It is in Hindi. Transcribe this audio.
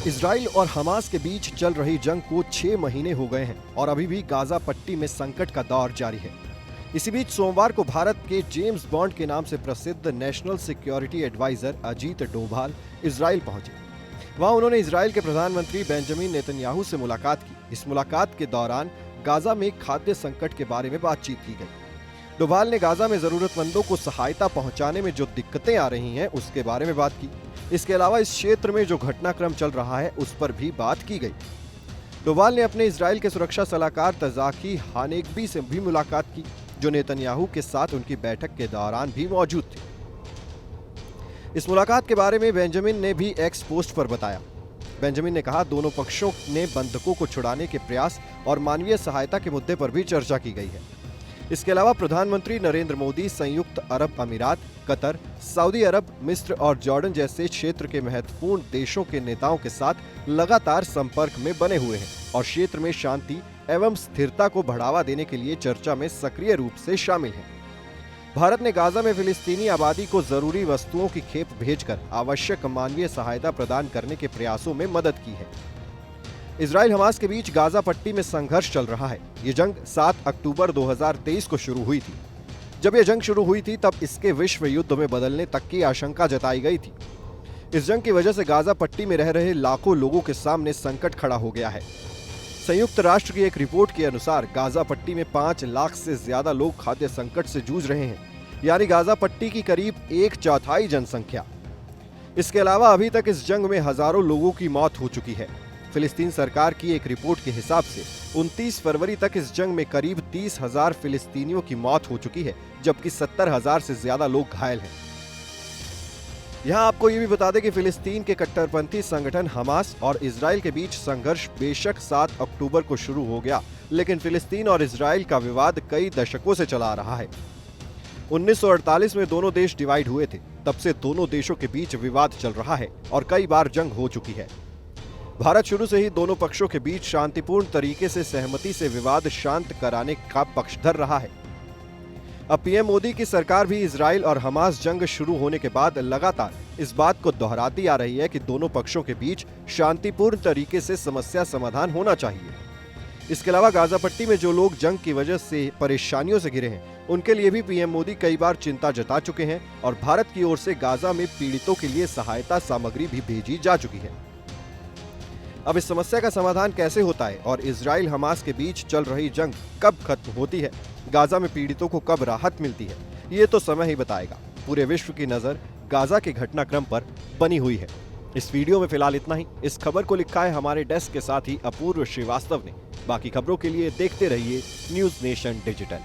इजराइल और हमास के बीच चल रही जंग को 6 महीने हो गए हैं और अभी भी गाजा पट्टी में संकट का दौर जारी है। इसी बीच सोमवार को भारत के जेम्स बॉन्ड के नाम से प्रसिद्ध national security adviser Ajit Doval Israel पहुंचे। वहां उन्होंने इजराइल के प्रधानमंत्री बेंजामिन नेतन्याहू से मुलाकात की। इस मुलाकात के दौरान गाजा में खाद्य संकट के बारे में बातचीत की गई। डोभाल ने गाजा में जरूरतमंदों को सहायता पहुंचाने में जो दिक्कतें आ रही हैं उसके बारे में बात की। इसके अलावा इस क्षेत्र में जो घटनाक्रम चल रहा है उस पर भी बात की गई। डोभाल ने अपने इजराइल के सुरक्षा सलाहकार तजाकी हानेगबी से भी मुलाकात की, जो नेतन्याहू के साथ उनकी बैठक के दौरान भी मौजूद थे। इस मुलाकात के बारे में बेंजामिन ने भी एक्स पोस्ट पर बताया। बेंजामिन ने कहा, दोनों पक्षों ने बंधकों को छुड़ाने के प्रयास और मानवीय सहायता के मुद्दे पर भी चर्चा की गई है। इसके अलावा प्रधानमंत्री नरेंद्र मोदी संयुक्त अरब अमीरात, कतर, सऊदी अरब, मिस्र और जॉर्डन जैसे क्षेत्र के महत्वपूर्ण देशों के नेताओं के साथ लगातार संपर्क में बने हुए हैं और क्षेत्र में शांति एवं स्थिरता को बढ़ावा देने के लिए चर्चा में सक्रिय रूप से शामिल हैं। भारत ने गाजा में फिलिस्तीनी आबादी को जरूरी वस्तुओं की खेप भेजकर आवश्यक मानवीय सहायता प्रदान करने के प्रयासों में मदद की है। इजराइल हमास के बीच गाजा पट्टी में संघर्ष चल रहा है। ये जंग 7 अक्टूबर 2023 को शुरू हुई थी। जब यह जंग शुरू हुई थी तब इसके विश्व युद्ध में बदलने तक की आशंका जताई गई थी। इस जंग की वजह से गाजा पट्टी में रह रहे लाखों लोगों के सामने संकट खड़ा हो गया है। संयुक्त राष्ट्र की एक रिपोर्ट के अनुसार गाजा पट्टी में 5 लाख से ज्यादा लोग खाद्य संकट से जूझ रहे हैं, यानी गाजा पट्टी की करीब 1/4 जनसंख्या। इसके अलावा अभी तक इस जंग में हजारों लोगों की मौत हो चुकी है। फिलिस्तीन सरकार की एक रिपोर्ट के हिसाब से 29 फरवरी तक इस जंग में करीब 30,000 फिलिस्तीनियों की मौत हो चुकी है, जबकि 70,000 से ज्यादा लोग घायल हैं। यहाँ आपको ये भी बता दें कि फिलिस्तीन के कट्टरपंथी संगठन हमास और इजराइल के बीच संघर्ष बेशक 7 अक्टूबर को शुरू हो गया, लेकिन फिलिस्तीन और इजराइल का विवाद कई दशकों से चला आ रहा है। 1948 में दोनों देश डिवाइड हुए थे। तब से दोनों देशों के बीच विवाद चल रहा है और कई बार जंग हो चुकी है। भारत शुरू से ही दोनों पक्षों के बीच शांतिपूर्ण तरीके से सहमति से विवाद शांत कराने का पक्षधर रहा है। अब पीएम मोदी की सरकार भी इजराइल और हमास जंग शुरू होने के बाद लगातार इस बात को दोहराती आ रही है कि दोनों पक्षों के बीच शांतिपूर्ण तरीके से समस्या समाधान होना चाहिए। इसके अलावा गाजा पट्टी में जो लोग जंग की वजह से परेशानियों से घिरे हैं, उनके लिए भी पीएम मोदी कई बार चिंता जता चुके हैं और भारत की ओर से गाजा में पीड़ितों के लिए सहायता सामग्री भी भेजी जा चुकी है। अब इस समस्या का समाधान कैसे होता है और इजराइल हमास के बीच चल रही जंग कब खत्म होती है, गाजा में पीड़ितों को कब राहत मिलती है, ये तो समय ही बताएगा। पूरे विश्व की नजर गाजा के घटनाक्रम पर बनी हुई है। इस वीडियो में फिलहाल इतना ही। इस खबर को लिखा है हमारे डेस्क के साथ ही अपूर्व श्रीवास्तव ने। बाकी खबरों के लिए देखते रहिए न्यूज़ नेशन डिजिटल।